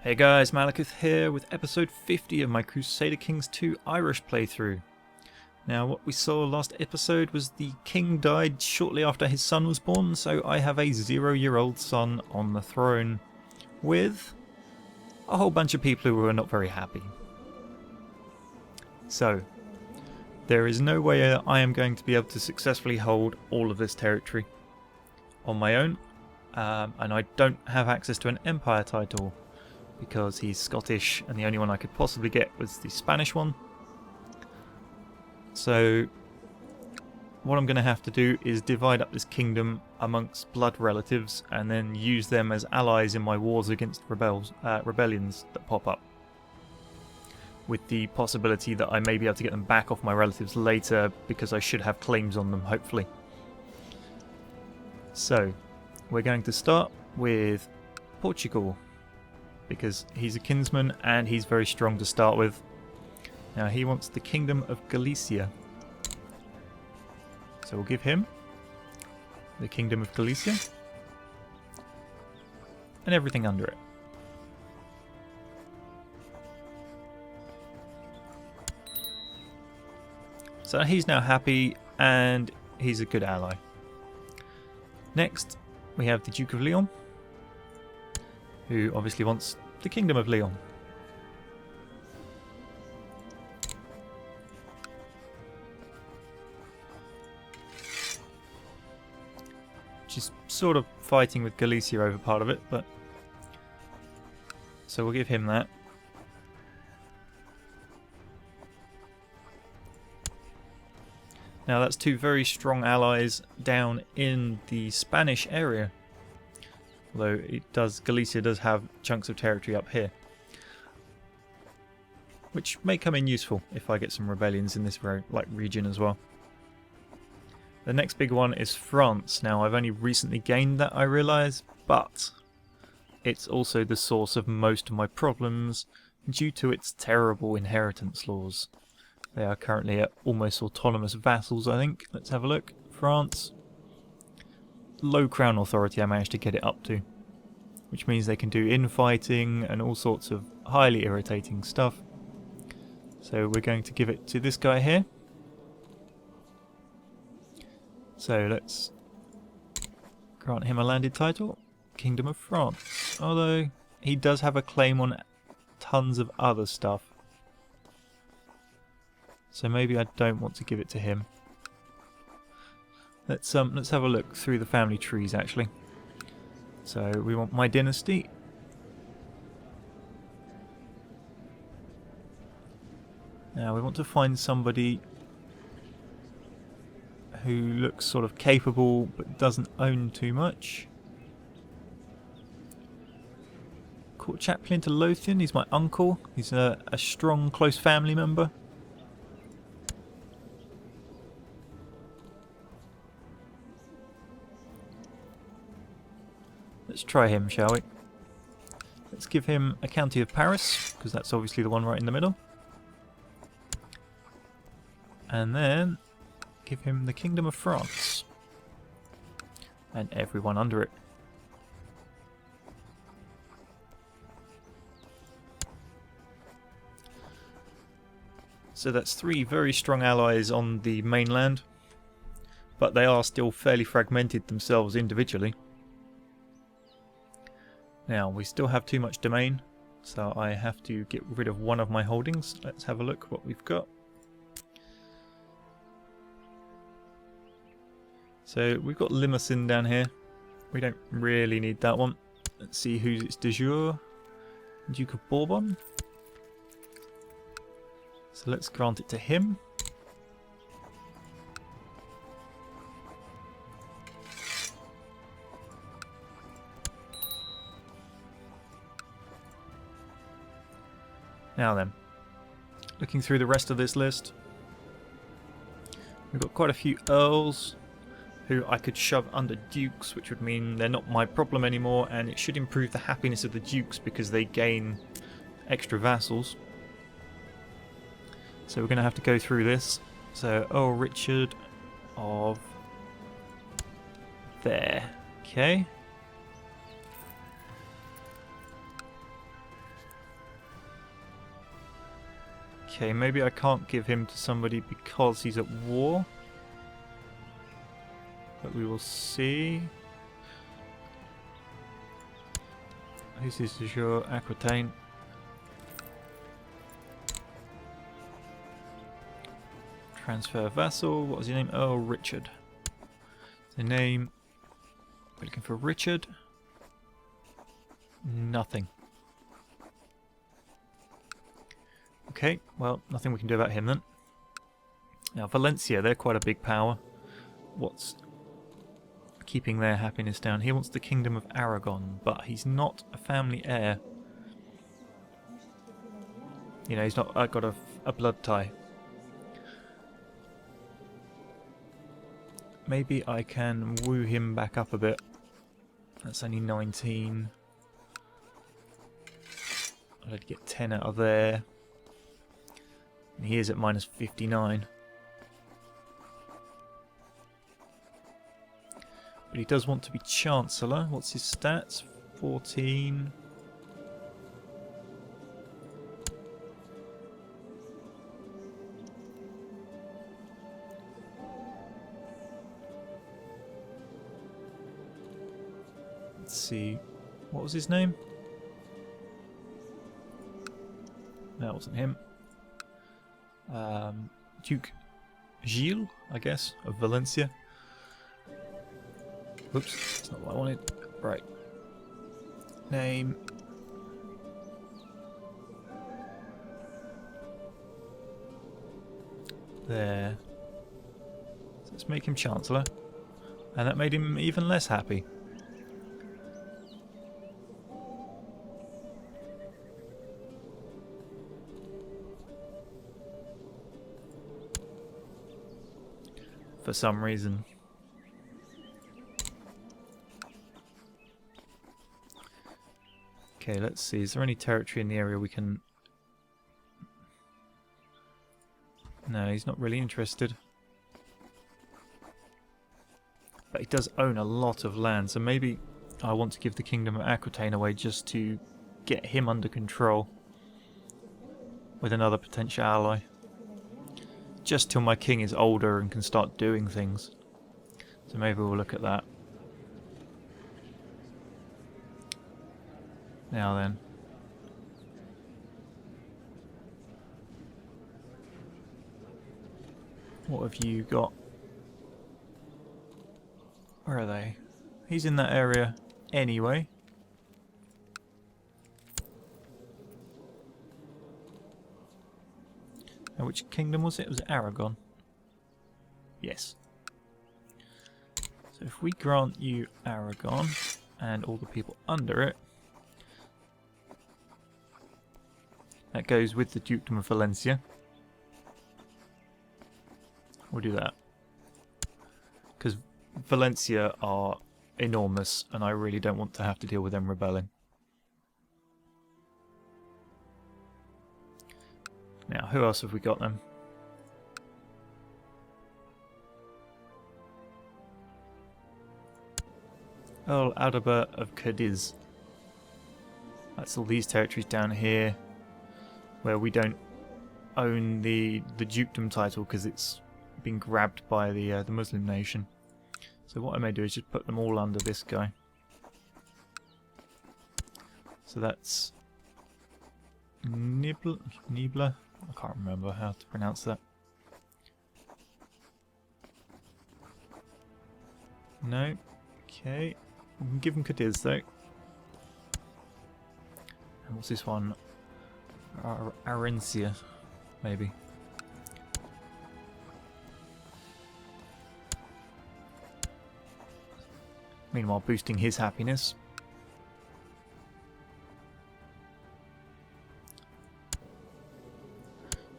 Hey guys, Malakith here with episode 50 of my Crusader Kings 2 Irish playthrough. Now what we saw last episode was the king died shortly after his son was born, so I have a 0-year-old son on the throne with a whole bunch of people who are not very happy. So, there is no way I am going to be able to successfully hold all of this territory on my own, and I don't have access to an empire title because he's Scottish and the only one I could possibly get was the Spanish one. So what I'm going to have to do is divide up this kingdom amongst blood relatives and then use them as allies in my wars against rebellions that pop up, with the possibility that I may be able to get them back off my relatives later because I should have claims on them, hopefully. So we're going to start with Portugal, because he's a kinsman and he's very strong to start with. Now he wants the Kingdom of Galicia. So we'll give him the Kingdom of Galicia and everything under it. So he's now happy and he's a good ally. Next we have the Duke of Leon, who obviously wants the Kingdom of Leon. Which is sort of fighting with Galicia over part of it, but so we'll give him that. Now that's two very strong allies down in the Spanish area. Although Galicia does have chunks of territory up here, which may come in useful if I get some rebellions in this region as well. The next big one is France. Now I've only recently gained that, I realise, but it's also the source of most of my problems due to its terrible inheritance laws. They are currently at almost autonomous vassals, I think. Let's have a look. France. Low crown authority I managed to get it up to, which means they can do infighting and all sorts of highly irritating stuff. So we're going to give it to this guy here. So let's grant him a landed title, Kingdom of France, although he does have a claim on tons of other stuff. So maybe I don't want to give it to him. Let's have a look through the family trees actually. So we want my dynasty. Now we want to find somebody who looks sort of capable but doesn't own too much. Court chaplain to Lothian, he's my uncle. He's a strong, close family member. Let's try him, shall we? Let's give him a county of Paris, because that's obviously the one right in the middle. And then give him the Kingdom of France. And everyone under it. So that's three very strong allies on the mainland, but they are still fairly fragmented themselves individually. Now, we still have too much domain, so I have to get rid of one of my holdings. Let's have a look what we've got. So we've got Limousin down here. We don't really need that one. Let's see who's its de jure. Duke of Bourbon. So let's grant it to him. Now then, looking through the rest of this list, we've got quite a few earls who I could shove under dukes, which would mean they're not my problem anymore, and it should improve the happiness of the dukes because they gain extra vassals. So we're going to have to go through this. So Earl Richard of there. Okay. Okay, maybe I can't give him to somebody because he's at war. But we will see. This is your Aquitaine. Transfer vassal. What was your name? Oh, Richard. The name. We're looking for Richard. Nothing. Okay, well, nothing we can do about him then. Now, Valencia, they're quite a big power. What's keeping their happiness down? He wants the Kingdom of Aragon, but he's not a family heir. You know, he's not got a blood tie. Maybe I can woo him back up a bit. That's only 19. I'd get 10 out of there. And he is at minus 59. But he does want to be Chancellor. What's his stats? 14. Let's see. What was his name? That wasn't him. Duke Gilles, I guess, of Valencia. Whoops, that's not what I wanted. Right. Name. There. So let's make him Chancellor. And that made him even less happy. For some reason. Okay, let's see. Is there any territory in the area we can... No, he's not really interested. But he does own a lot of land, so maybe I want to give the Kingdom of Aquitaine away just to get him under control with another potential ally. Just till my king is older and can start doing things. So maybe we'll look at that. Now then. What have you got? Where are they? He's in that area anyway. Now, which kingdom was it? Was it Aragon? Yes. So if we grant you Aragon and all the people under it, that goes with the Dukedom of Valencia. We'll do that. Because Valencia are enormous and I really don't want to have to deal with them rebelling. Now, who else have we got then? Earl Adalbert of Cadiz. That's all these territories down here where we don't own the dukedom title because it's been grabbed by the Muslim nation. So what I may do is just put them all under this guy. So that's Nibla. I can't remember how to pronounce that. No. Okay. We can give him Cadiz though. And what's this one? Arencia, maybe. Meanwhile, boosting his happiness.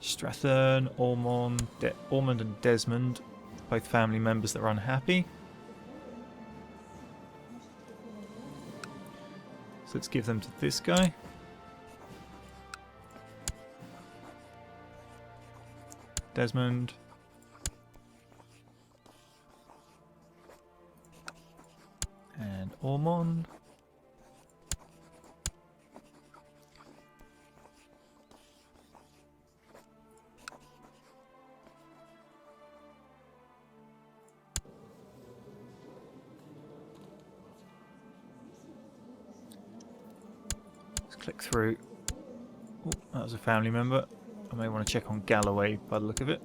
Strathern, Ormond and Desmond, both family members that are unhappy. So let's give them to this guy. Desmond. And Ormond. look through. Oh, that was a family member. I may want to check on Galloway by the look of it.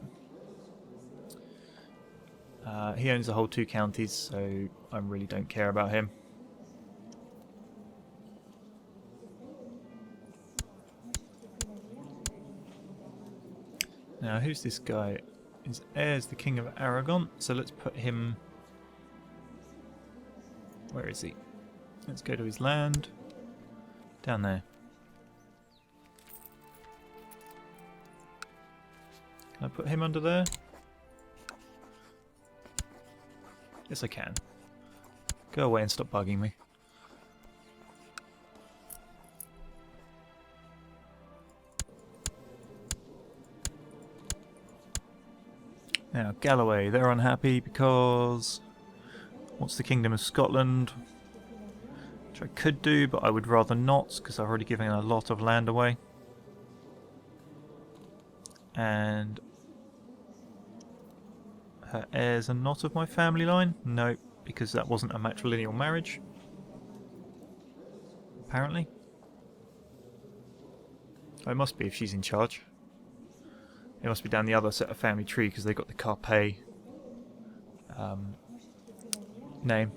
He owns the whole 2 counties, so I really don't care about him. Now, who's this guy? His heir is the King of Aragon, so let's put him... Where is he? Let's go to his land. Down there. Can I put him under there? Yes, I can. Go away and stop bugging me. Now, Galloway, they're unhappy because... What's the Kingdom of Scotland? Which I could do, but I would rather not, because I've already given a lot of land away. And... her heirs are not of my family line? No, because that wasn't a matrilineal marriage. Apparently. Oh, it must be if she's in charge. It must be down the other set of family tree because they got the Carpe name.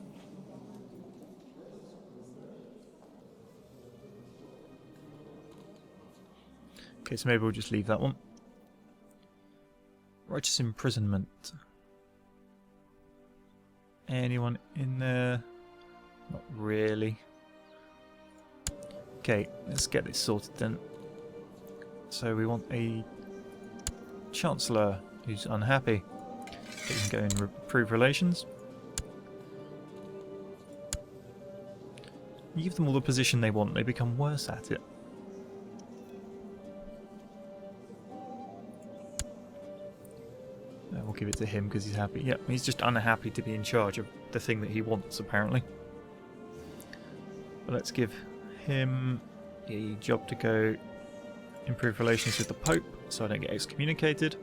Okay, so maybe we'll just leave that one. Righteous imprisonment. Anyone in there? Not really. Okay, let's get this sorted then. So we want a Chancellor who's unhappy. We can go and improve relations. You give them all the position they want, they become worse at it. We'll give it to him because he's happy. Yep, he's just unhappy to be in charge of the thing that he wants, apparently. But let's give him a job to go improve relations with the Pope so I don't get excommunicated.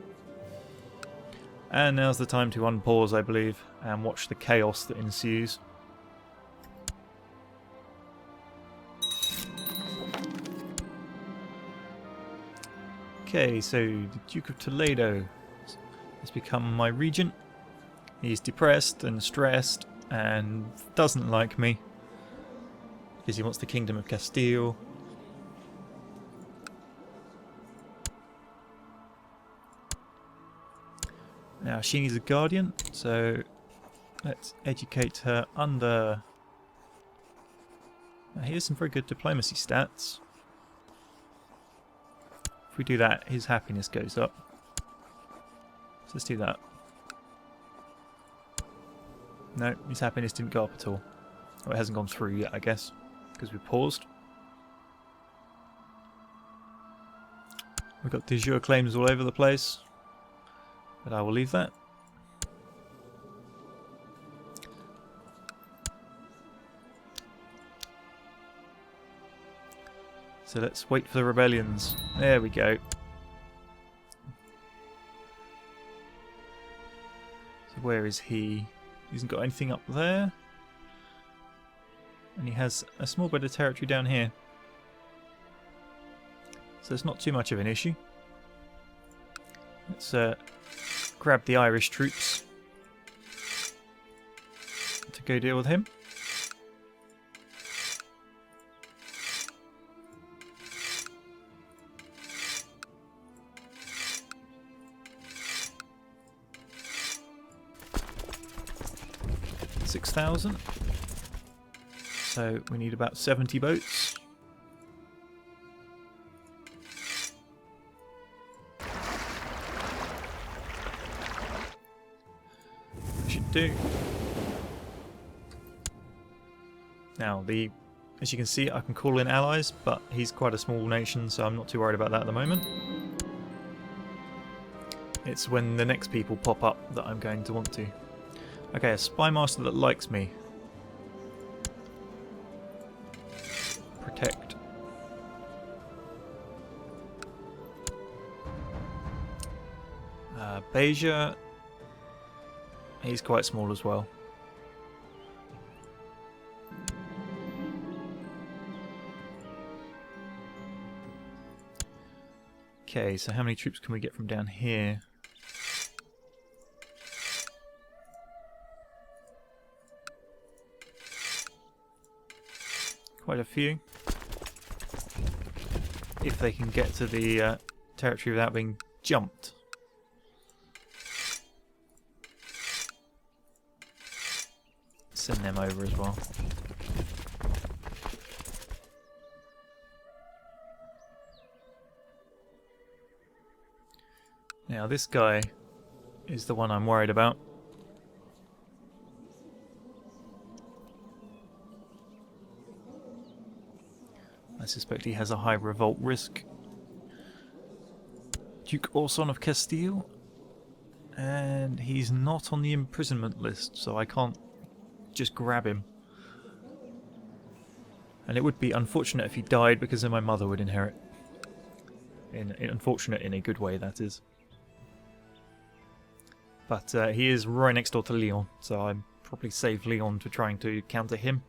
And now's the time to unpause, I believe, and watch the chaos that ensues. Okay, so the Duke of Toledo has become my regent. He's depressed and stressed and doesn't like me because he wants the Kingdom of Castile. Now she needs a guardian, so let's educate her under... Now, he has some very good diplomacy stats. If we do that, his happiness goes up. So let's do that. No, his happiness didn't go up at all. Well, it hasn't gone through yet, I guess, because we paused. We've got de jure claims all over the place, but I will leave that. So let's wait for the rebellions. There we go. So where is he? He hasn't got anything up there. And he has a small bit of territory down here. So it's not too much of an issue. Let's grab the Irish troops to go deal with him. $6,000. So we need about 70 boats. Should do. Now as you can see, I can call in allies, but he's quite a small nation, so I'm not too worried about that at the moment. It's when the next people pop up that I'm going to want to. Okay, a spy master that likes me. Protect. Beja. He's quite small as well. Okay, so how many troops can we get from down here? Quite a few. If they can get to the territory without being jumped. Send them over as well. Now this guy is the one I'm worried about. I suspect he has a high revolt risk. Duke Orson of Castile. And he's not on the imprisonment list, so I can't just grab him. And it would be unfortunate if he died, because then my mother would inherit. Unfortunate in a good way, that is. But he is right next door to Leon, so I'm probably save Leon to trying to counter him.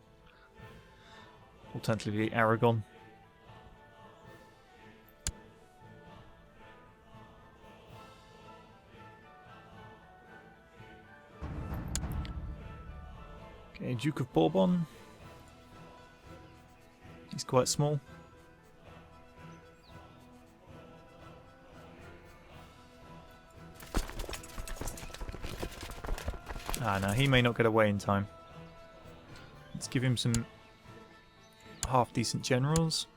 Alternatively, Aragon. Okay, Duke of Bourbon. He's quite small. Ah, no, he may not get away in time. Let's give him some half-decent generals.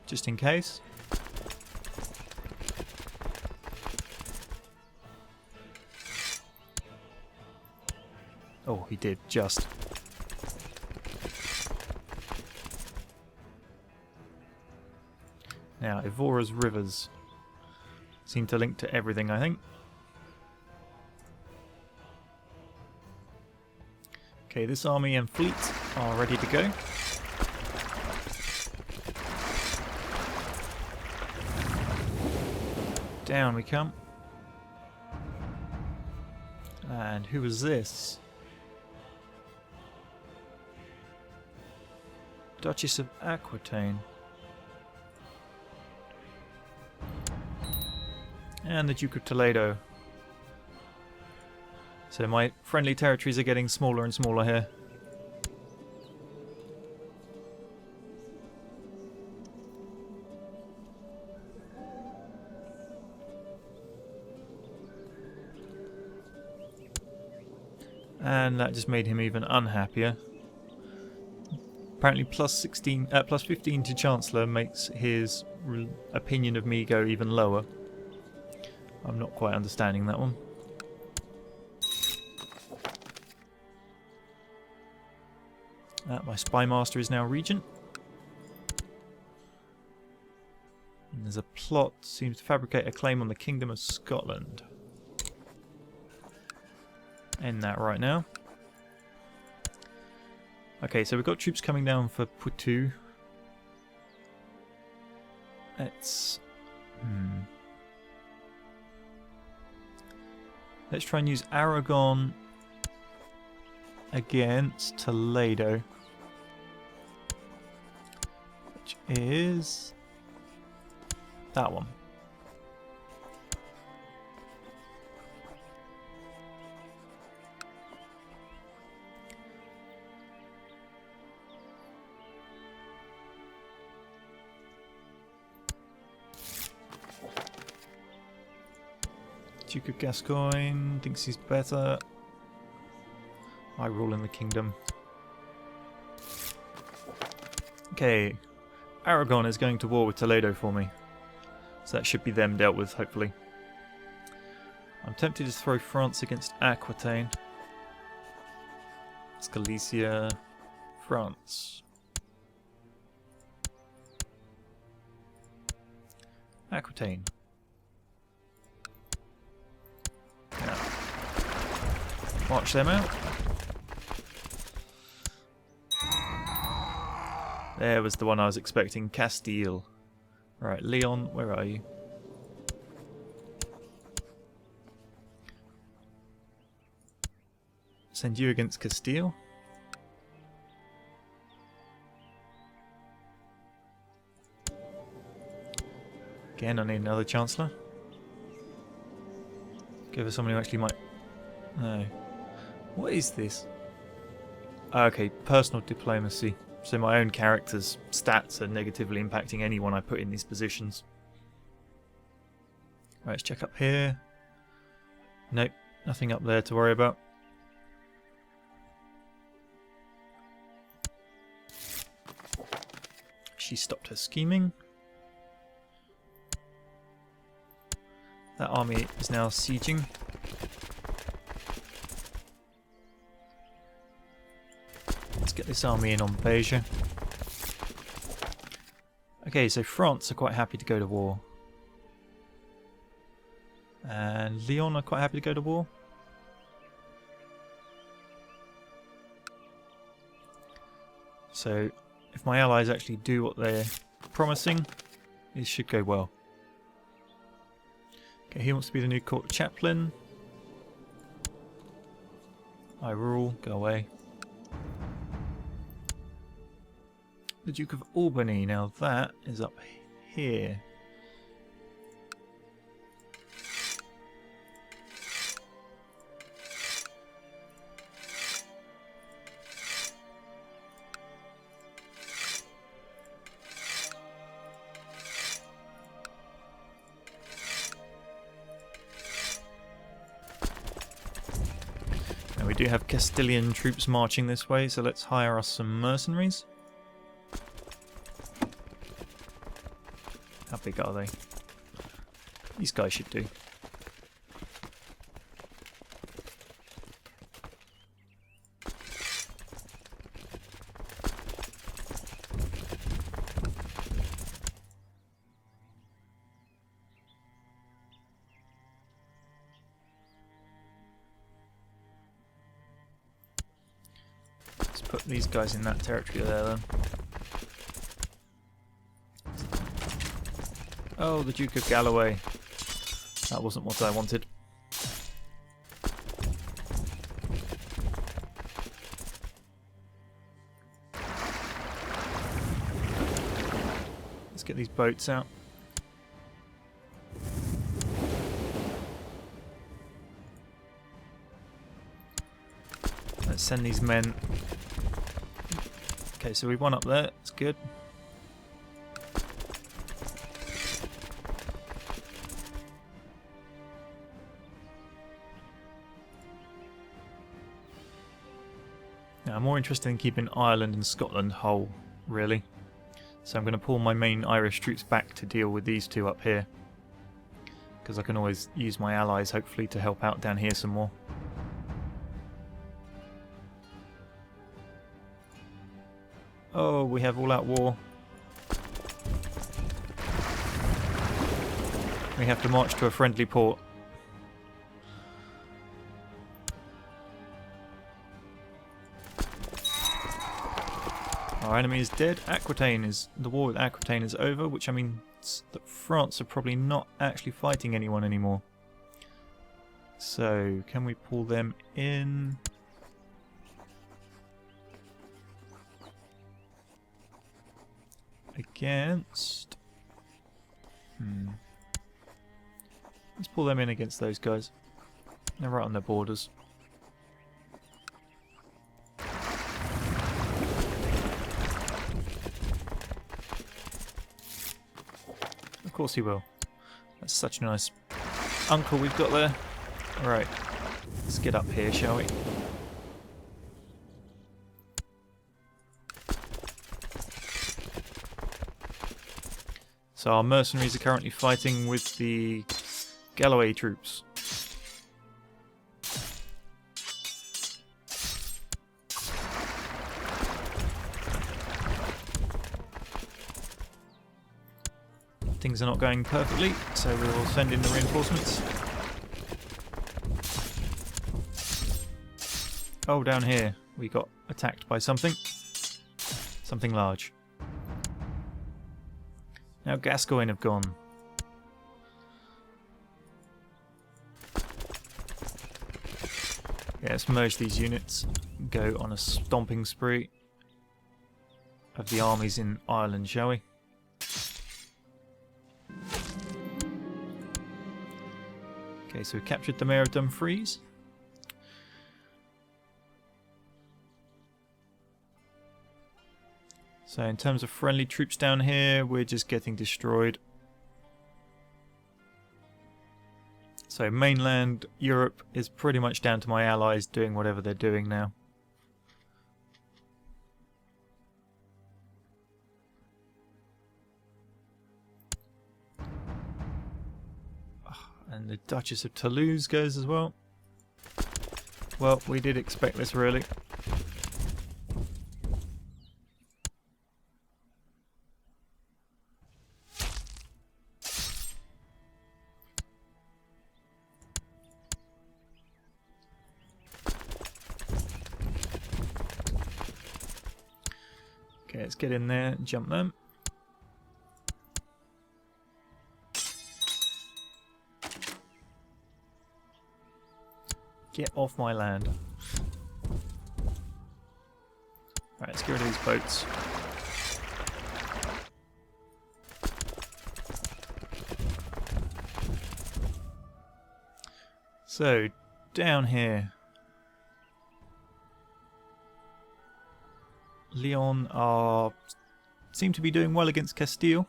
Just in case. Oh, he did, just. Now, Evora's rivers seem to link to everything, I think. Okay, this army and fleet are ready to go. Down we come. And who is this? Duchess of Aquitaine. And the Duke of Toledo. So my friendly territories are getting smaller and smaller here. And that just made him even unhappier. Apparently plus 15 to Chancellor makes his opinion of me go even lower. I'm not quite understanding that one. My spy master is now regent. And there's a plot, seems to fabricate a claim on the Kingdom of Scotland. End that right now. Okay, so we've got troops coming down for Poitou. Let's try and use Aragon against Toledo, which is that one. Duke of Gascoigne thinks he's better. I rule in the kingdom. Okay, Aragon is going to war with Toledo for me. So that should be them dealt with, hopefully. I'm tempted to throw France against Aquitaine. It's Galicia, France. Aquitaine. Yeah. March them out. There was the one I was expecting, Castile. Right, Leon, where are you? Send you against Castile. Again, I need another Chancellor. Give us someone who actually might... No. What is this? Okay, personal diplomacy. So my own character's stats are negatively impacting anyone I put in these positions. Right, let's check up here. Nope, nothing up there to worry about. She stopped her scheming. That army is now sieging. Let's get this army in on Beja. Okay, so France are quite happy to go to war. And Lyon are quite happy to go to war. So, if my allies actually do what they're promising, it should go well. Okay, he wants to be the new court chaplain. I rule, go away. The Duke of Albany, now that is up here. Now we do have Castilian troops marching this way, so let's hire us some mercenaries. How big are they? These guys should do. Let's put these guys in that territory there then. Oh, the Duke of Galloway. That wasn't what I wanted. Let's get these boats out. Let's send these men. Okay, so we won up there. It's good. Now, I'm more interested in keeping Ireland and Scotland whole, really. So I'm going to pull my main Irish troops back to deal with these two up here. Because I can always use my allies, hopefully, to help out down here some more. Oh, we have all-out war. We have to march to a friendly port. Our enemy is dead. The war with Aquitaine is over, which means that France are probably not actually fighting anyone anymore. So, can we pull them in? Against... Let's pull them in against those guys. They're right on their borders. Of course he will. That's such a nice uncle we've got there. Alright, let's get up here, shall we? So our mercenaries are currently fighting with the Galloway troops. Things are not going perfectly, so we will send in the reinforcements. Oh, down here we got attacked by something. Something large. Now Gascoigne have gone. Yeah, let's merge these units. Go on a stomping spree of the armies in Ireland, shall we? Okay, so we captured the Mayor of Dumfries. So in terms of friendly troops down here, we're just getting destroyed. So mainland Europe is pretty much down to my allies doing whatever they're doing now. And the Duchess of Toulouse goes as well. Well, we did expect this really. Okay, let's get in there and jump them. Get off my land. Right, let's get rid of these boats. So, down here. Leon seem to be doing well against Castile.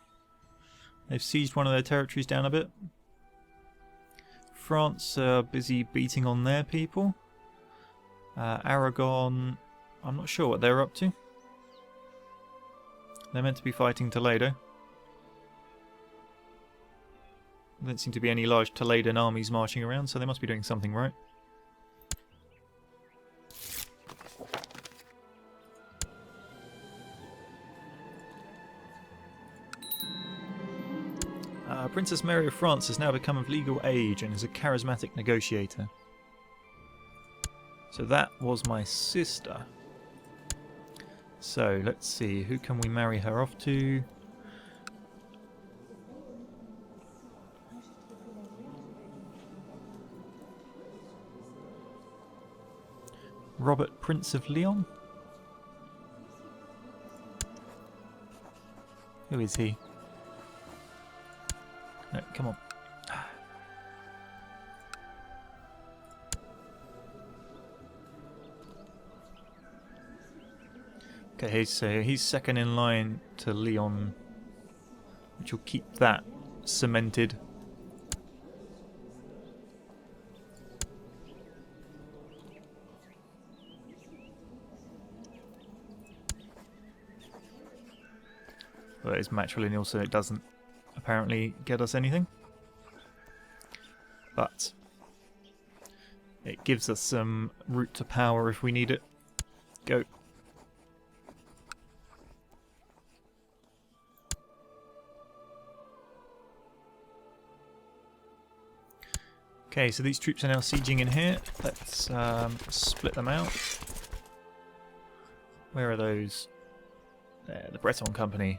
They've seized one of their territories down a bit. France are busy beating on their people. Aragon, I'm not sure what they're up to. They're meant to be fighting Toledo. There don't seem to be any large Toledan armies marching around, so they must be doing something right. Princess Mary of France has now become of legal age and is a charismatic negotiator. So that was my sister. So let's see, who can we marry her off to? Robert, Prince of Leon? Who is he? No, come on. Okay, so he's second in line to Leon, which will keep that cemented. Well, it's matrilineal, so it doesn't apparently get us anything, but it gives us some route to power if we need it. Go. Okay, so these troops are now sieging in here. Let's split them out. Where are those? There, the Breton Company.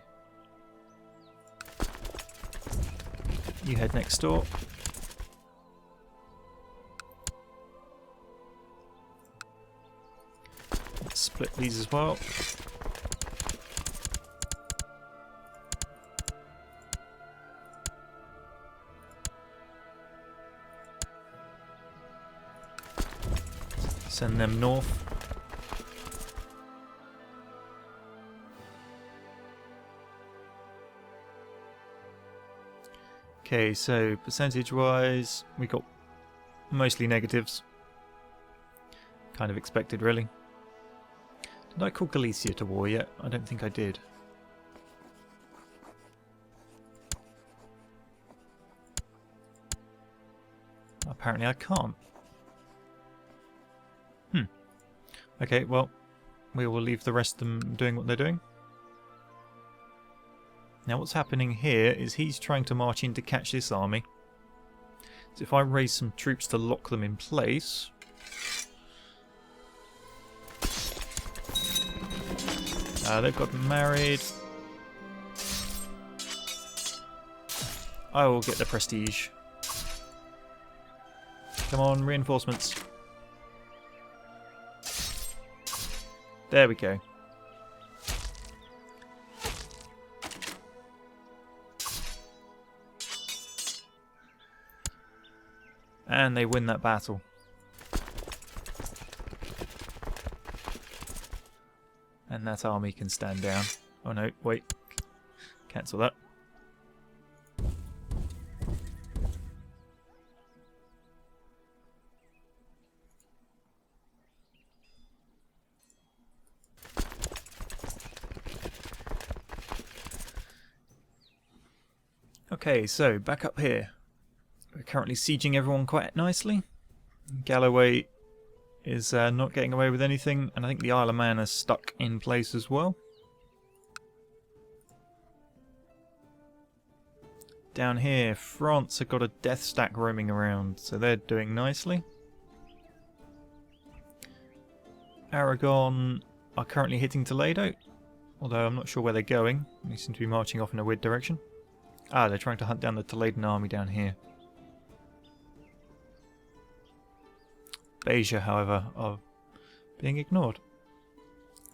You head next door. Let's split these as well. Send them north. Okay, so percentage-wise, we got mostly negatives. Kind of expected, really. Did I call Galicia to war yet? I don't think I did. Apparently I can't. Okay, well, we will leave the rest of them doing what they're doing. Now what's happening here is he's trying to march in to catch this army. So if I raise some troops to lock them in place... they've got married. I will get the prestige. Come on, reinforcements. There we go. And they win that battle. And that army can stand down. Oh no, wait. Cancel that. Okay, so back up here. We're currently sieging everyone quite nicely. Galloway is not getting away with anything, and I think the Isle of Man is stuck in place as well. Down here, France have got a death stack roaming around, so they're doing nicely. Aragon are currently hitting Toledo, although I'm not sure where they're going. They seem to be marching off in a weird direction. Ah, they're trying to hunt down the Toledan army down here. Beja, however, are being ignored.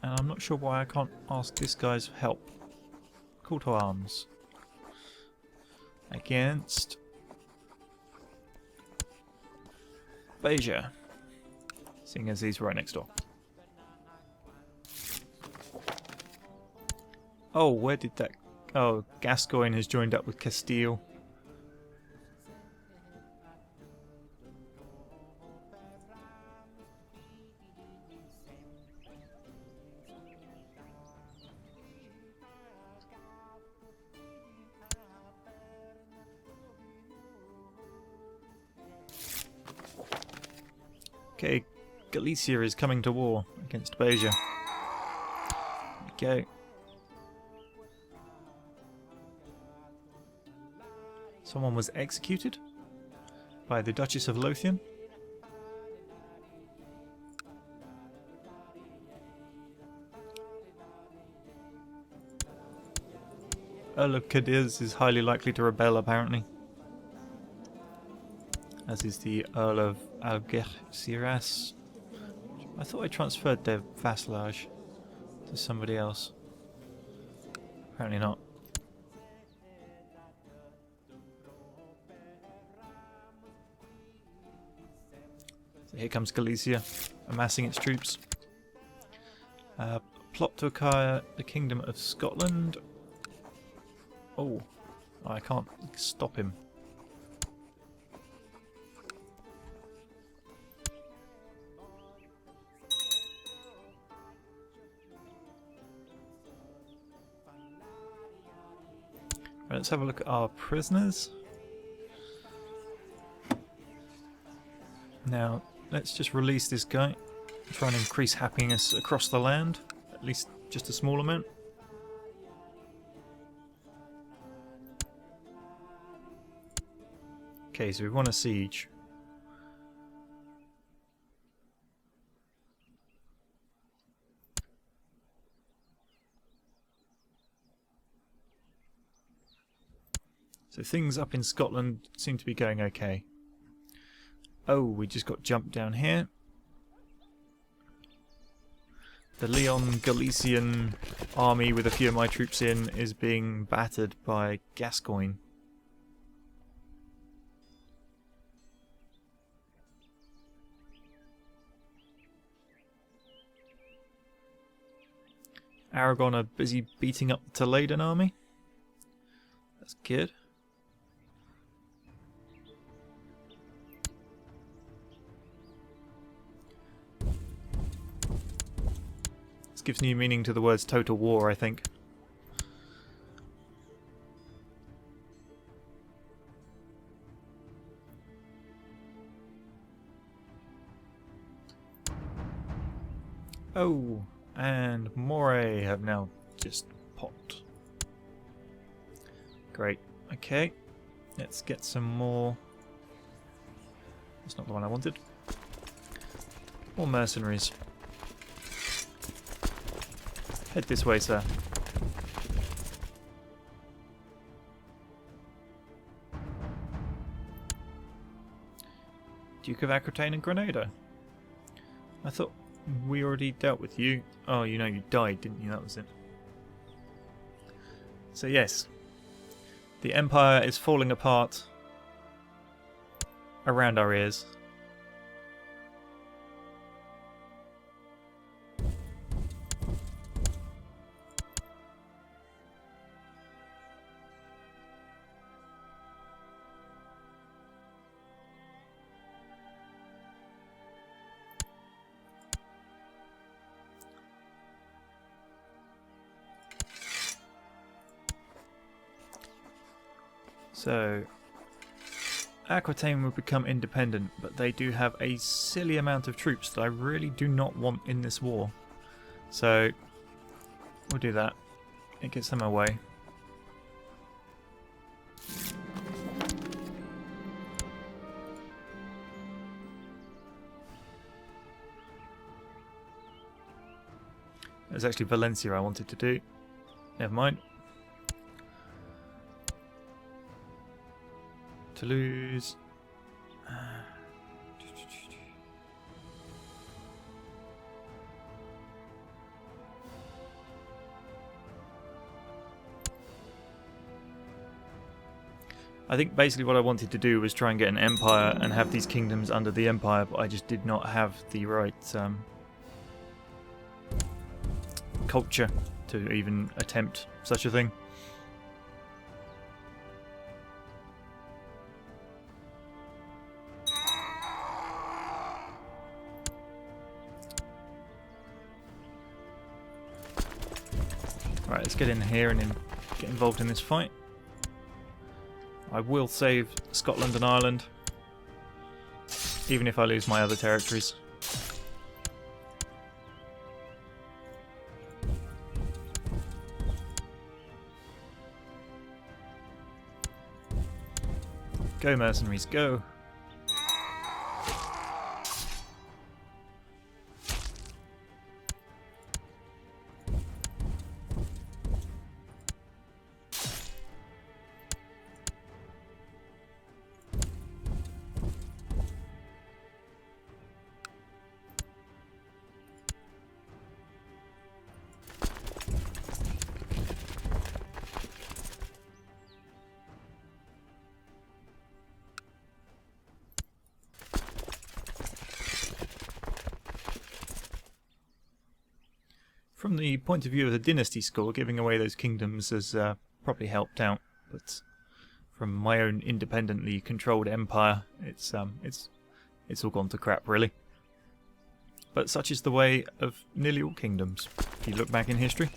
And I'm not sure why I can't ask this guy's help. Call to arms. Against Beja. Seeing as he's right next door. Oh, where did that... Oh, Gascoigne has joined up with Castile. Okay, Galicia is coming to war against Beja. Okay. Someone was executed by the Duchess of Lothian. Earl of Cadiz is highly likely to rebel, apparently. As is the Earl of Algeciras. I thought I transferred their vassalage to somebody else. Apparently not. So here comes Galicia, amassing its troops. Plot to acquire the Kingdom of Scotland. Oh, I can't stop him. Right, let's have a look at our prisoners. Now, let's just release this guy. Try and increase happiness across the land. At least just a small amount. Okay, so we want a siege. So things up in Scotland seem to be going okay. Oh, we just got jumped down here. The Leon Galician army with a few of my troops in is being battered by Gascoigne. Aragon are busy beating up the Toledan army. That's good. This gives new meaning to the words total war, I think. Oh, and Moray have now just popped. Great. Okay, let's get some more. That's not the one I wanted. More mercenaries. Head this way, sir. Duke of Aquitaine and Grenada. I thought we already dealt with you. Oh, you know, you died, didn't you? That was it. So yes, the Empire is falling apart. around our ears. So, Aquitaine will become independent, but they do have a silly amount of troops that I really do not want in this war. So, we'll do that. It gets them away. It was actually Valencia I wanted to do. Never mind. Toulouse. I think basically what I wanted to do was try and get an empire and have these kingdoms under the empire, but I just did not have the right culture to even attempt such a thing. Right, let's get in here and get involved in this fight. I will save Scotland and Ireland, even if I lose my other territories. Go, mercenaries, go! From the point of view of the dynasty score, giving away those kingdoms has probably helped out, but from my own independently controlled empire, it's all gone to crap, really. But such is the way of nearly all kingdoms, if you look back in history.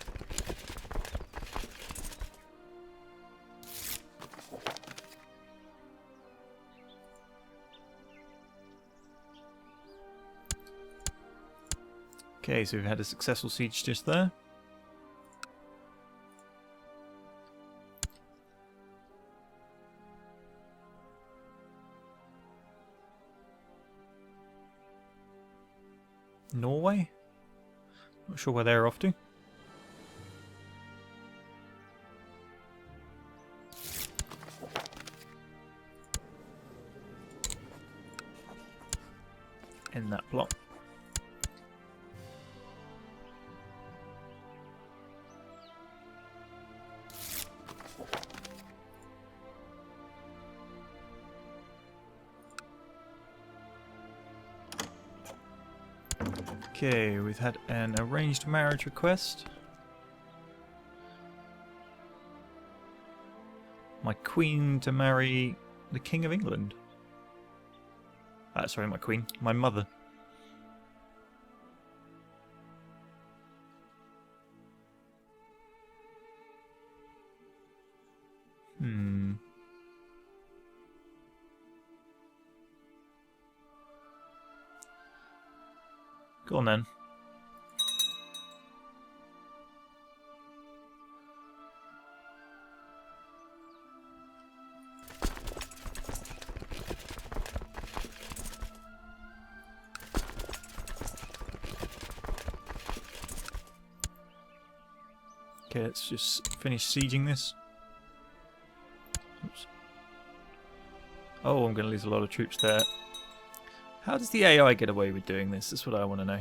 Okay, so we've had a successful siege just there. Norway? Not sure where they're off to. In that plot. Okay, we've had an arranged marriage request. My queen to marry the King of England. Sorry, my queen. My mother. Go on then. Okay, let's just finish sieging this. Oops. Oh, I'm going to lose a lot of troops there. How does the AI get away with doing this? That's what I want to know.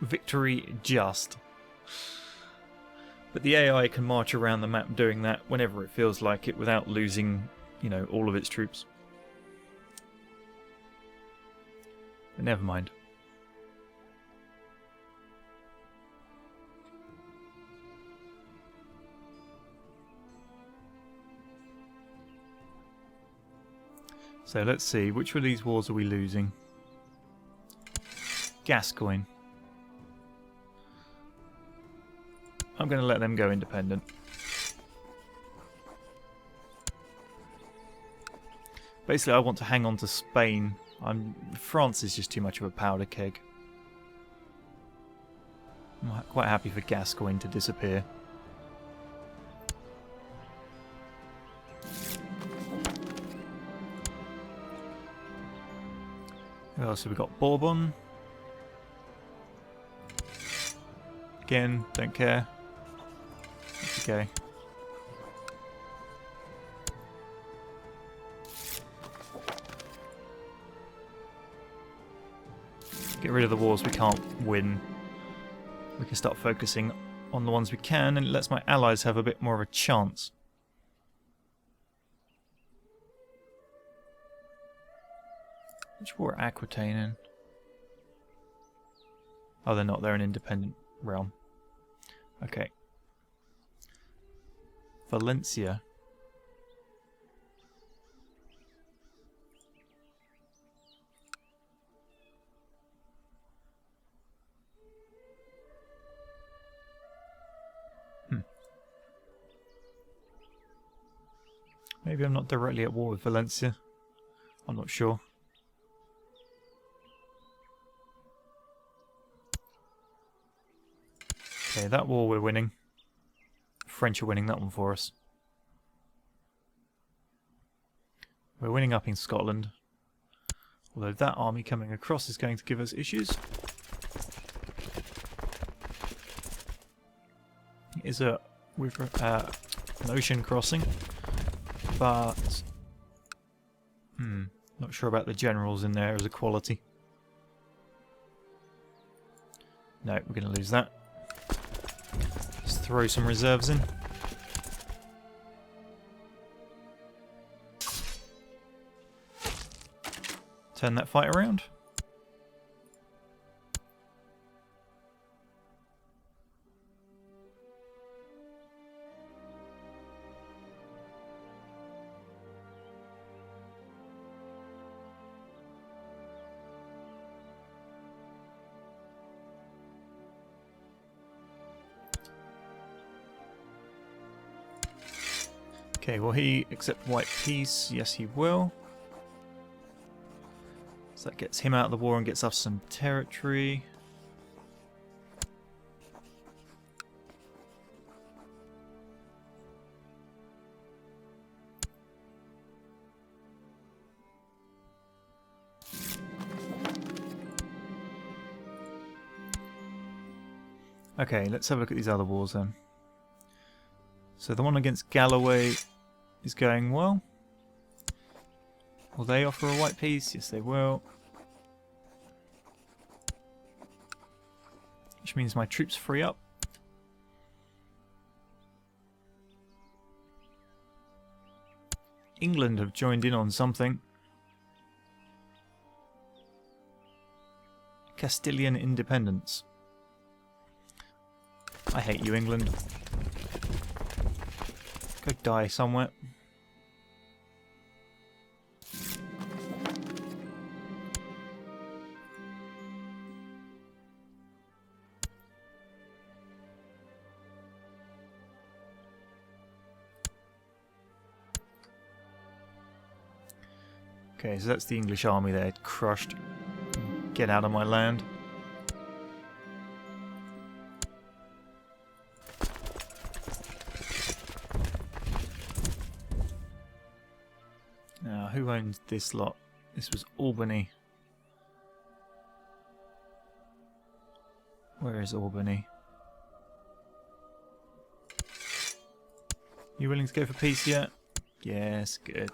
Victory just. But the AI can march around the map doing that whenever it feels like it without losing, you know, all of its troops. But never mind. So let's see, which of these wars are we losing? Gascoigne. I'm going to let them go independent. Basically, I want to hang on to Spain. France is just too much of a powder keg. I'm quite happy for Gascoigne to disappear. Who else have we got? Bourbon. Again, don't care. That's okay. Get rid of the wars we can't win. We can start focusing on the ones we can, and it lets my allies have a bit more of a chance. Which war are Aquitaine in? Oh, they're not. They're an independent realm. Okay. Valencia. Maybe I'm not directly at war with Valencia. I'm not sure. Okay, that war we're winning. French are winning that one for us. We're winning up in Scotland. Although that army coming across is going to give us issues. It is an ocean crossing. But not sure about the generals in there as a quality. No, we're going to lose that. Let's throw some reserves in. Turn that fight around. Okay, will he accept white peace? Yes, he will. So that gets him out of the war and gets us some territory. Okay, let's have a look at these other wars then. So the one against Galloway is going well. Will they offer a white peace? Yes, they will. Which means my troops free up. England have joined in on something. Castilian independence. I hate you, England. Go die somewhere. Okay, so that's the English army there, crushed. Get out of my land. Now, who owns this lot? This was Albany. Where is Albany? You willing to go for peace yet? Yes, good.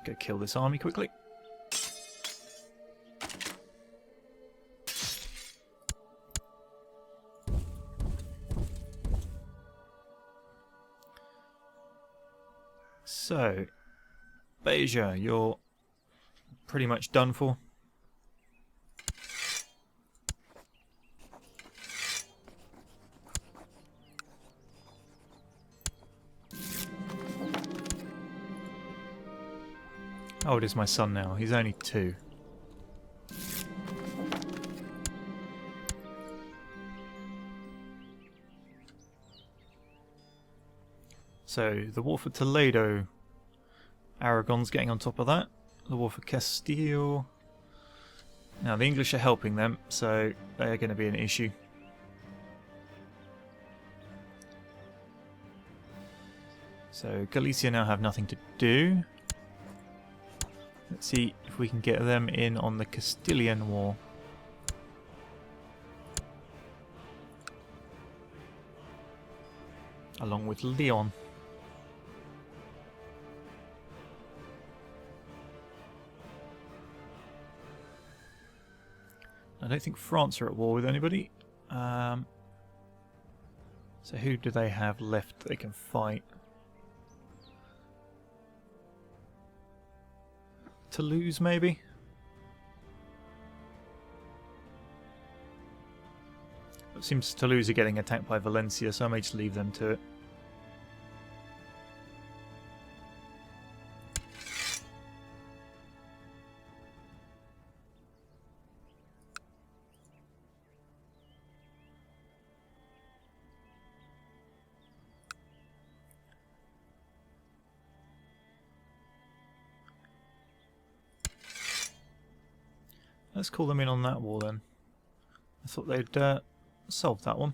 Go kill this army quickly. So, Beja, you're pretty much done for. How old is my son now? He's only 2. So, the war for Toledo. Aragon's getting on top of that. The war for Castile. Now, the English are helping them, so they're going to be an issue. So, Galicia now have nothing to do. Let's see if we can get them in on the Castilian War. Along with Leon. I don't think France are at war with anybody. So who do they have left they can fight? Toulouse, maybe? It seems Toulouse are getting attacked by Valencia, so I may just leave them to it. Let's call them in on that war then. I thought they'd solved that one.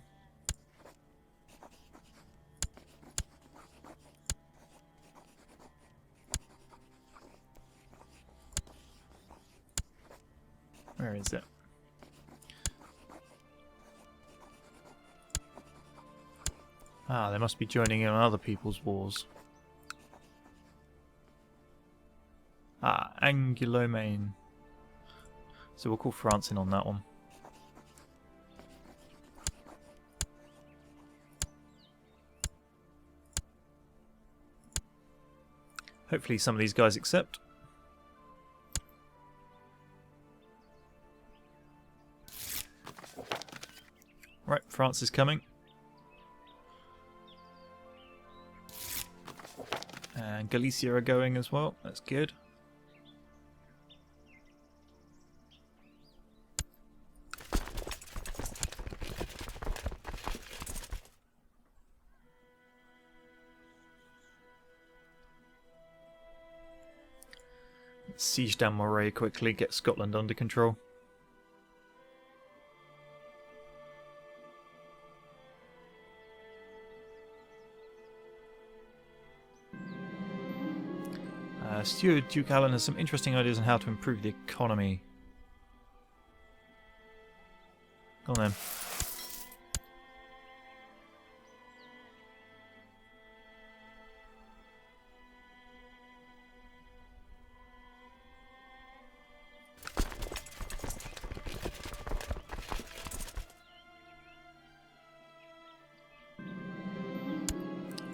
Where is it? Ah, they must be joining in on other people's wars. Ah, Anglo-Maine. So we'll call France in on that one. Hopefully some of these guys accept. Right, France is coming. And Galicia are going as well. That's good. Siege down Moray quickly, get Scotland under control. Stuart Duke Allen has some interesting ideas on how to improve the economy. Go on then.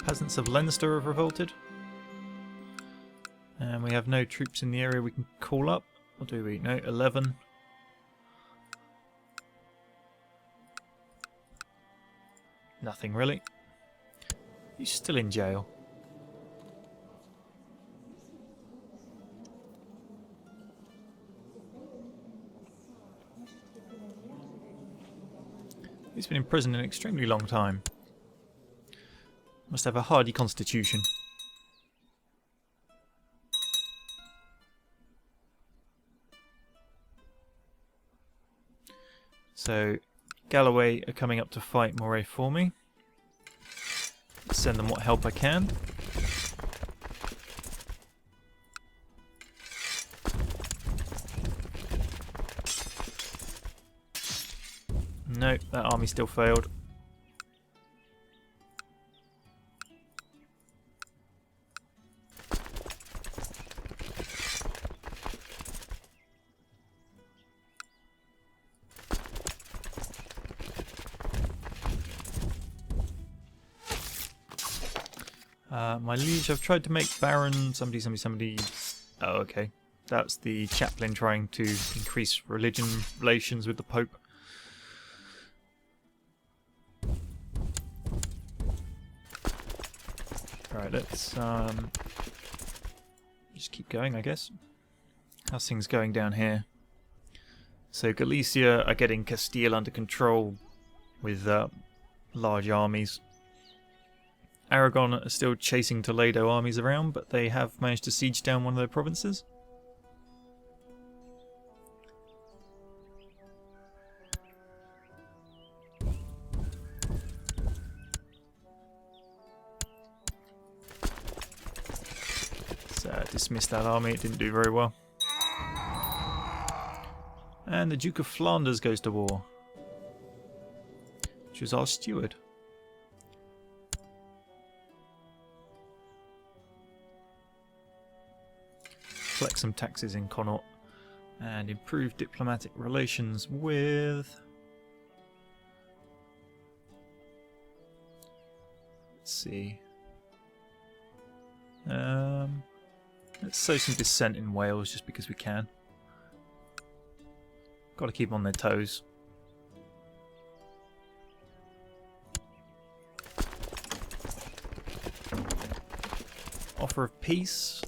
Peasants of Leinster have revolted. And we have no troops in the area we can call up. Or do we? No, 11. Nothing really. He's still in jail. He's been in prison an extremely long time. Must have a hardy constitution. So, Galloway are coming up to fight Moray for me. Send them what help I can. Nope, that army still failed. My liege, I've tried to make Baron somebody. Oh, okay. That's the chaplain trying to increase religion relations with the Pope. Alright, let's just keep going, I guess. How's things going down here? So Galicia are getting Castile under control with large armies. Aragon are still chasing Toledo armies around, but they have managed to siege down one of their provinces. So dismissed that army, it didn't do very well. And the Duke of Flanders goes to war, which was our steward. Collect some taxes in Connaught and improve diplomatic relations with... Let's see. Let's sow some dissent in Wales just because we can. Got to keep them on their toes. Offer of peace.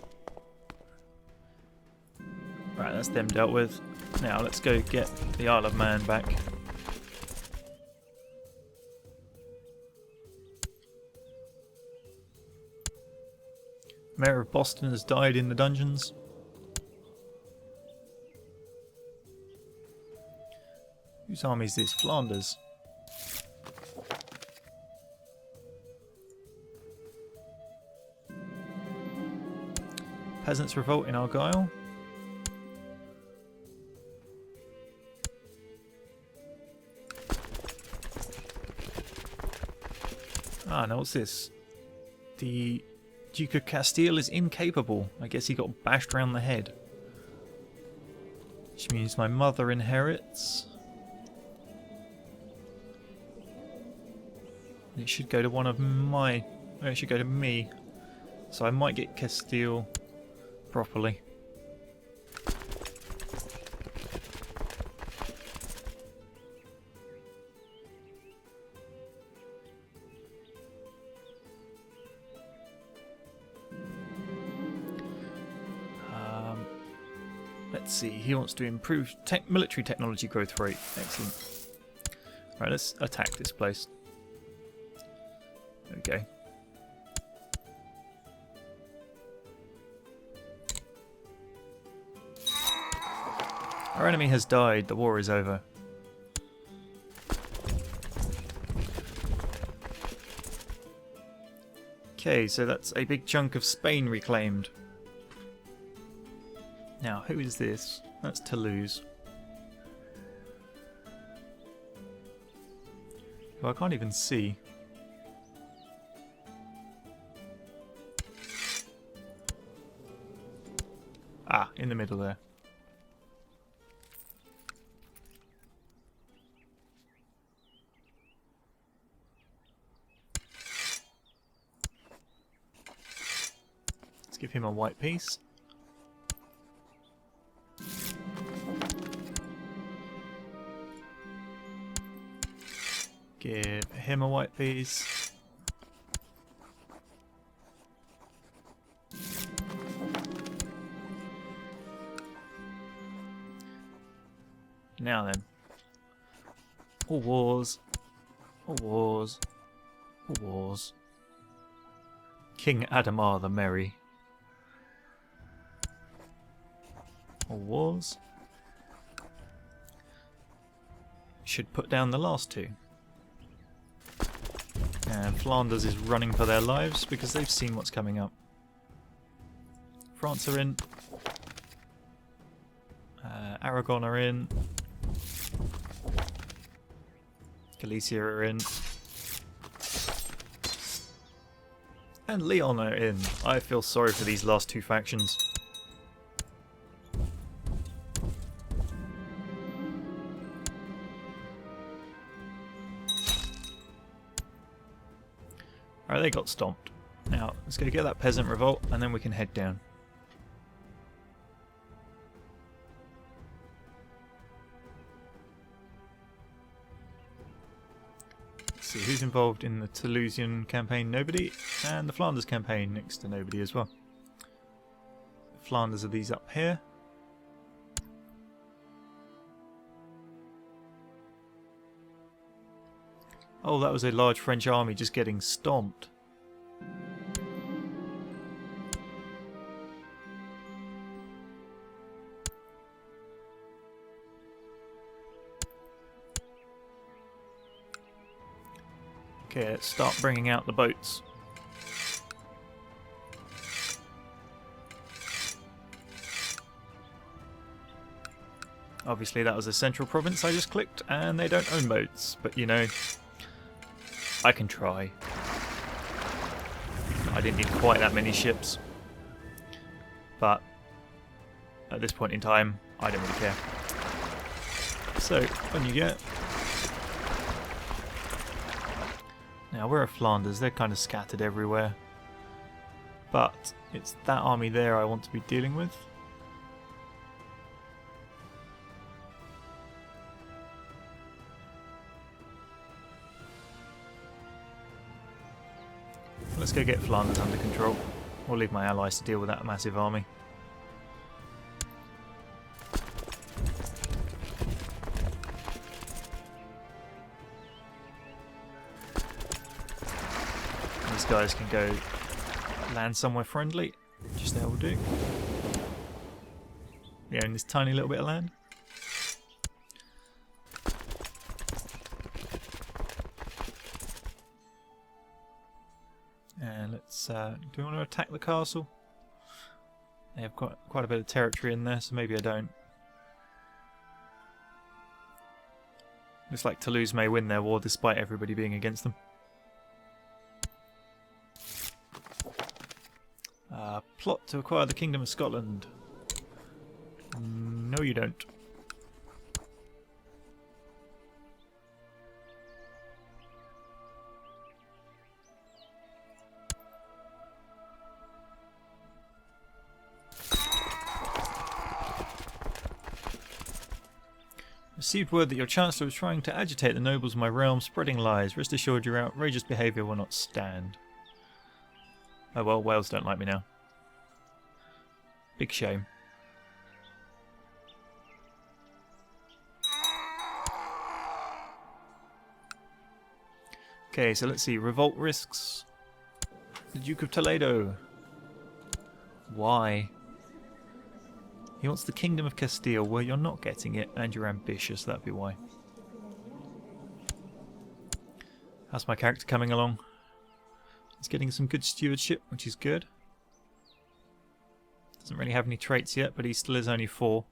Right, that's them dealt with. Now let's go get the Isle of Man back. Mayor of Boston has died in the dungeons. Whose army is this? Flanders. Peasants revolt in Argyll. Ah, now what's this? The Duke of Castile is incapable. I guess he got bashed around the head. Which means my mother inherits. It should go to one of my... Oh, it should go to me. So I might get Castile properly. Let's see, he wants to improve military technology growth rate. Excellent. Right, let's attack this place. Okay. Our enemy has died, the war is over. Okay, so that's a big chunk of Spain reclaimed. Now, who is this? That's Toulouse. Who I can't even see. Ah, in the middle there. Let's give him a white piece. Give him a white piece. Now then. All wars. All wars. All wars. King Adamar the Merry. All wars. Should put down the last two. And Flanders is running for their lives because they've seen what's coming up. France are in. Aragon are in. Galicia are in. And Leon are in. I feel sorry for these last two factions. Alright, they got stomped. Now, let's go get that peasant revolt, and then we can head down. Let's see, who's involved in the Toulousian campaign? Nobody. And the Flanders campaign, next to nobody as well. Flanders are these up here. Oh, that was a large French army just getting stomped. Okay, let's start bringing out the boats. Obviously that was a central province I just clicked, and they don't own boats, but you know, I can try. I didn't need quite that many ships, but at this point in time, I don't really care. So, when you get... Now, where are Flanders? They're kind of scattered everywhere. But it's that army there I want to be dealing with. Let's go get Flanders under control. We'll leave my allies to deal with that massive army. These guys can go land somewhere friendly. Just that will do. Yeah, in this tiny little bit of land. And let's, do we want to attack the castle? They have got quite a bit of territory in there, so maybe I don't. Looks like Toulouse may win their war despite everybody being against them. Plot to acquire the Kingdom of Scotland. No, you don't. Received word that your Chancellor was trying to agitate the nobles of my realm, spreading lies. Rest assured your outrageous behaviour will not stand. Oh well, Wales don't like me now. Big shame. Okay, so let's see. Revolt risks. The Duke of Toledo. Why? He wants the Kingdom of Castile. Well, you're not getting it, and you're ambitious. That'd be why. How's my character coming along? He's getting some good stewardship, which is good. Doesn't really have any traits yet, but he still is only 4.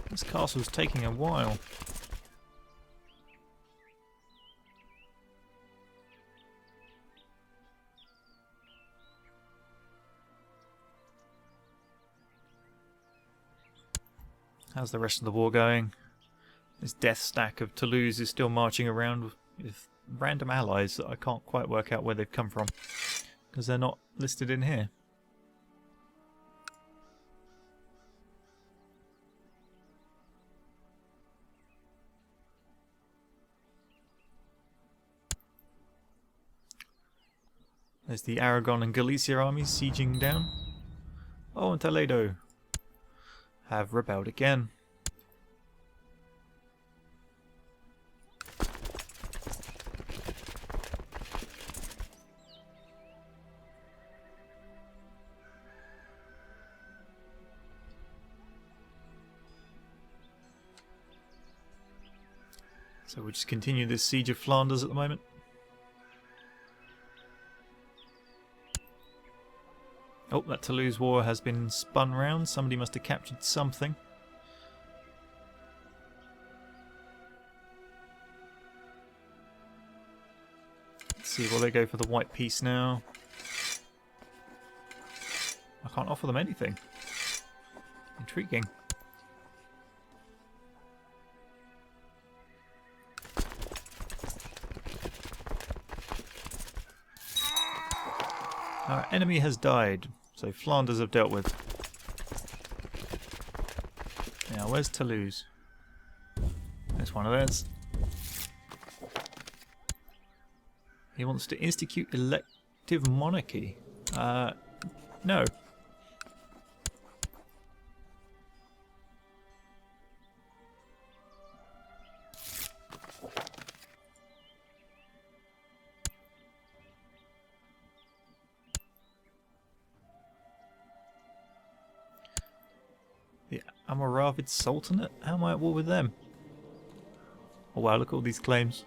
This castle's taking a while. How's the rest of the war going? This death stack of Toulouse is still marching around with random allies that I can't quite work out where they've come from, because they're not listed in here. There's the Aragon and Galicia armies sieging down. Oh, and Toledo have rebelled again. So we'll just continue this siege of Flanders at the moment. Oh, that Toulouse war has been spun round. Somebody must have captured something. Let's see, will they go for the white piece now? I can't offer them anything. Intriguing. Our enemy has died, so Flanders have dealt with. Now, where's Toulouse? There's one of theirs. He wants to institute elective monarchy. No. The Almoravid Sultanate? How am I at war with them? Oh wow, look at all these claims.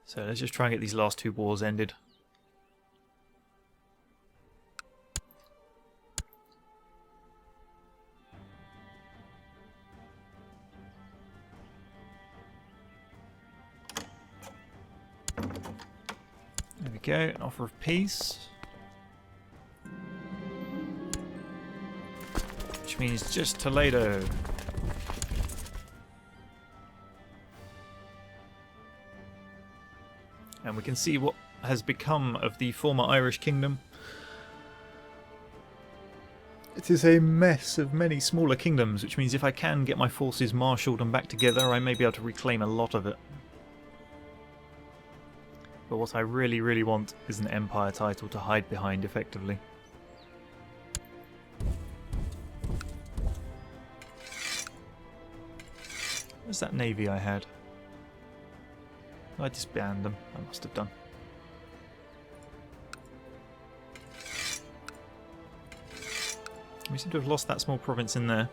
So let's just try and get these last two wars ended. There we go, an offer of peace. Which means just Toledo. And we can see what has become of the former Irish kingdom. It is a mess of many smaller kingdoms, which means if I can get my forces marshalled and back together, I may be able to reclaim a lot of it. But what I really, really want is an empire title to hide behind effectively. Where's that navy I had? I disbanded them. I must have done. We seem to have lost that small province in there.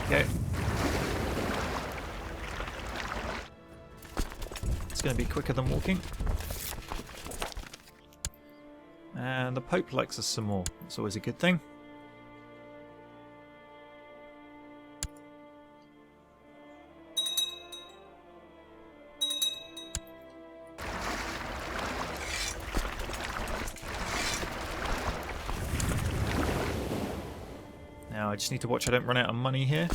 Okay. It's going to be quicker than walking. And the Pope likes us some more. That's always a good thing. Now I just need to watch I don't run out of money here.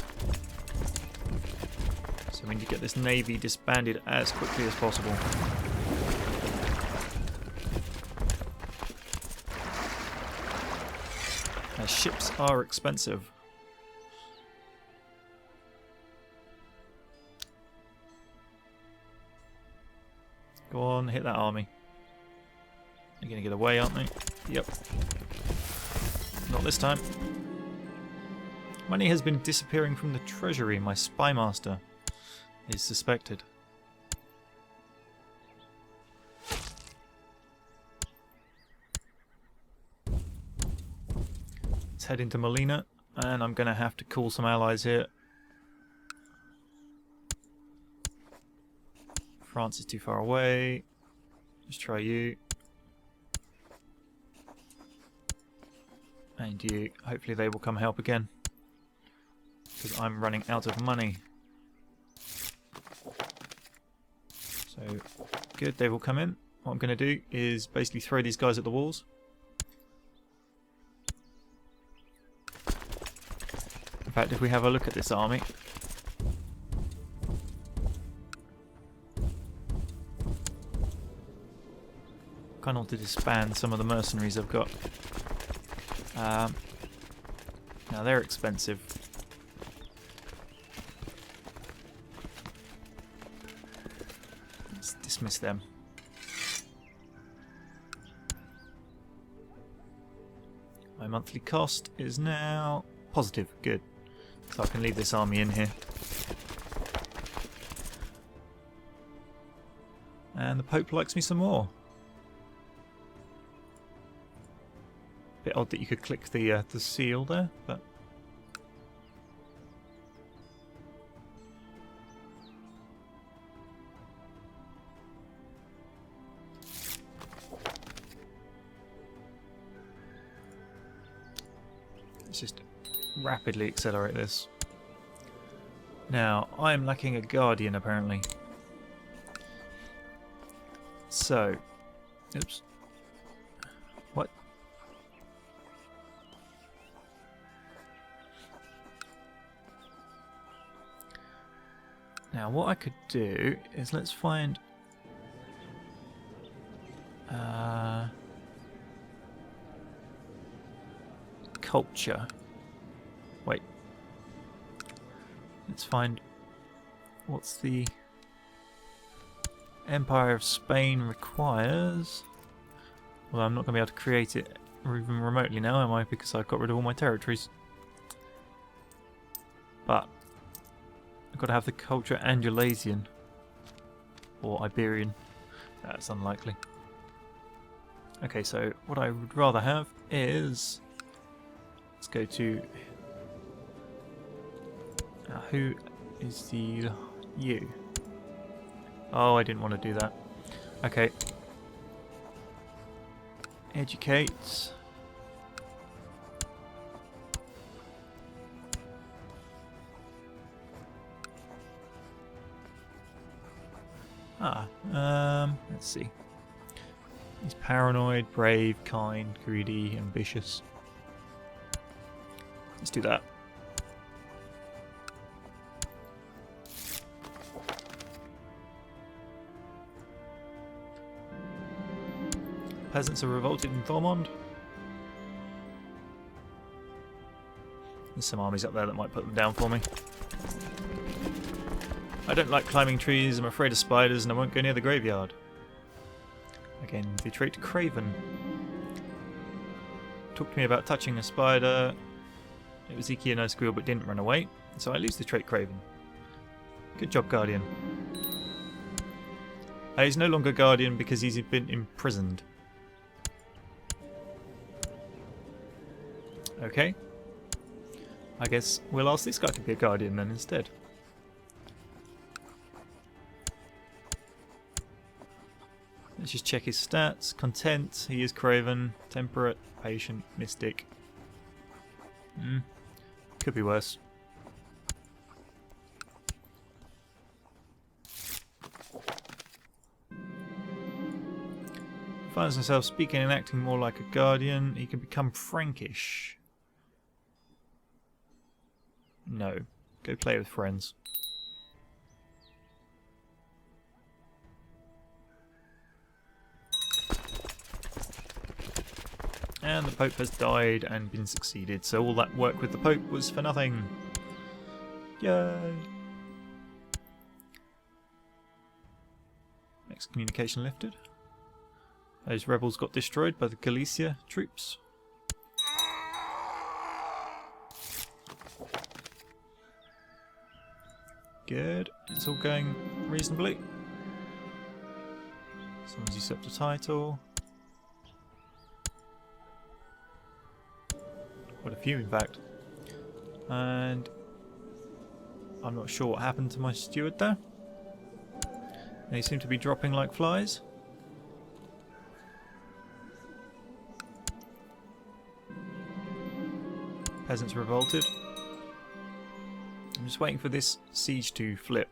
So we need to get this navy disbanded as quickly as possible. Ships are expensive. Go on, hit that army. They're going to get away, aren't they? Yep. Not this time. Money has been disappearing from the treasury. My spy master is suspected. Head into Molina, and I'm going to have to call some allies here. France is too far away. Let's try you. And you. Hopefully they will come help again. Because I'm running out of money. So, good, they will come in. What I'm going to do is basically throw these guys at the walls. In fact, if we have a look at this army, kind of want to disband some of the mercenaries I've got. Now they're expensive. Let's dismiss them. My monthly cost is now positive. Good. So I can leave this army in here. And the Pope likes me some more. Bit odd that you could click the seal there, but let's just rapidly accelerate this. Now, I'm lacking a Guardian apparently. So, oops. What? Now, what I could do is let's find culture. Wait. Let's find what's the Empire of Spain requires. Well, I'm not going to be able to create it even remotely now, am I? Because I've got rid of all my territories. But I've got to have the culture Angulasian or Iberian. That's unlikely. Okay, so what I would rather have is, let's go to who is the you? Oh, I didn't want to do that. Okay. Educate. Let's see. He's paranoid, brave, kind, greedy, ambitious. Let's do that. Peasants are revolted in Thormond. There's some armies up there that might put them down for me. I don't like climbing trees, I'm afraid of spiders, and I won't go near the graveyard. Again, the trait Craven. Talked to me about touching a spider. It was Iki and I squeal but didn't run away, so I lose the trait Craven. Good job, Guardian. He's no longer Guardian because he's been imprisoned. Okay. I guess we'll ask this guy to be a Guardian then instead. Let's just check his stats. Content, he is Craven. Temperate, patient, mystic. Could be worse. Finds himself speaking and acting more like a Guardian. He can become Frankish. No. Go play with friends. And the Pope has died and been succeeded, so all that work with the Pope was for nothing. Yay! Excommunication lifted. Those rebels got destroyed by the Galicia troops. Good, it's all going reasonably. Someone's usurped a title. Quite a few, in fact. And I'm not sure what happened to my steward there. They seem to be dropping like flies. Peasants revolted. I'm just waiting for this siege to flip,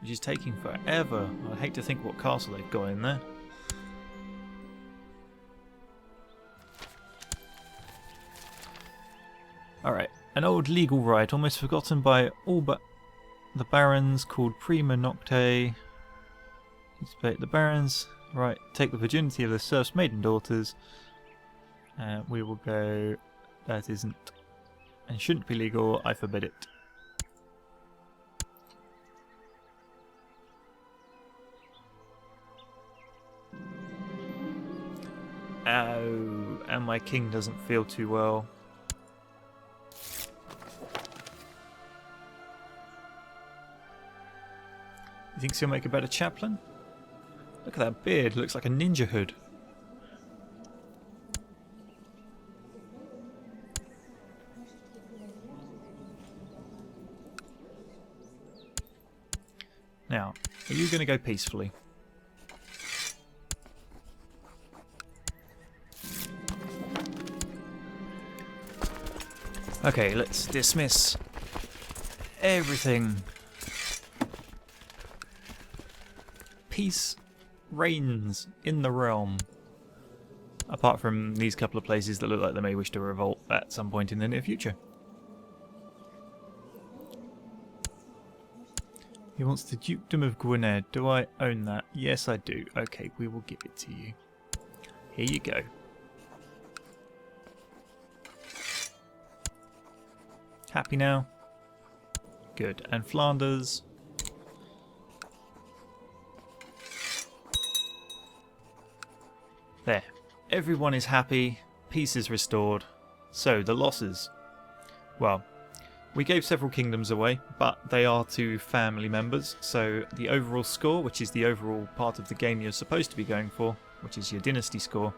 which is taking forever. I hate to think what castle they've got in there. Alright, an old legal right, almost forgotten by all but the barons, called Prima Nocte. The barons, right, take the virginity of the serfs' maiden daughters. We will go, that isn't and shouldn't be legal, I forbid it. Ow, and my king doesn't feel too well. You think she'll make a better chaplain? Look at that beard, looks like a ninja hood. Now, are you going to go peacefully? Okay, let's dismiss everything. Peace reigns in the realm. Apart from these couple of places that look like they may wish to revolt at some point in the near future. He wants the Dukedom of Gwynedd. Do I own that? Yes, I do. Okay, we will give it to you. Here you go. Happy now? Good. And Flanders? There. Everyone is happy. Peace is restored. So, the losses. Well, we gave several kingdoms away, but they are to family members, so the overall score, which is the overall part of the game you're supposed to be going for, which is your dynasty score,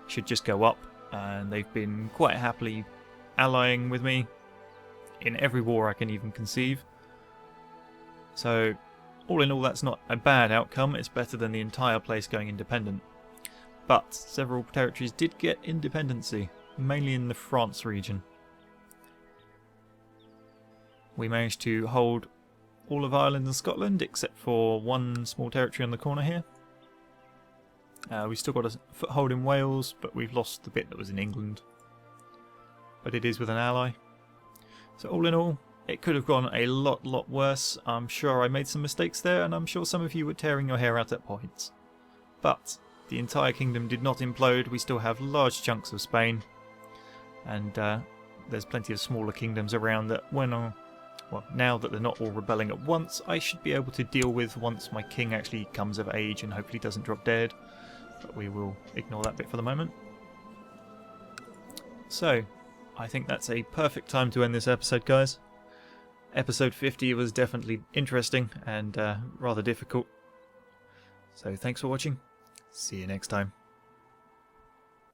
should just go up, and they've been quite happily allying with me in every war I can even conceive. So, all in all, that's not a bad outcome. It's better than the entire place going independent. But several territories did get independency, mainly in the France region. We managed to hold all of Ireland and Scotland, except for one small territory on the corner here. We've still got a foothold in Wales, but we've lost the bit that was in England. But it is with an ally. So all in all, it could have gone a lot worse. I'm sure I made some mistakes there, and I'm sure some of you were tearing your hair out at points. But the entire kingdom did not implode. We still have large chunks of Spain, and there's plenty of smaller kingdoms around that well, now that they're not all rebelling at once, I should be able to deal with once my king actually comes of age and hopefully doesn't drop dead. But we will ignore that bit for the moment. So, I think that's a perfect time to end this episode, guys. Episode 50 was definitely interesting and rather difficult. So thanks for watching. See you next time.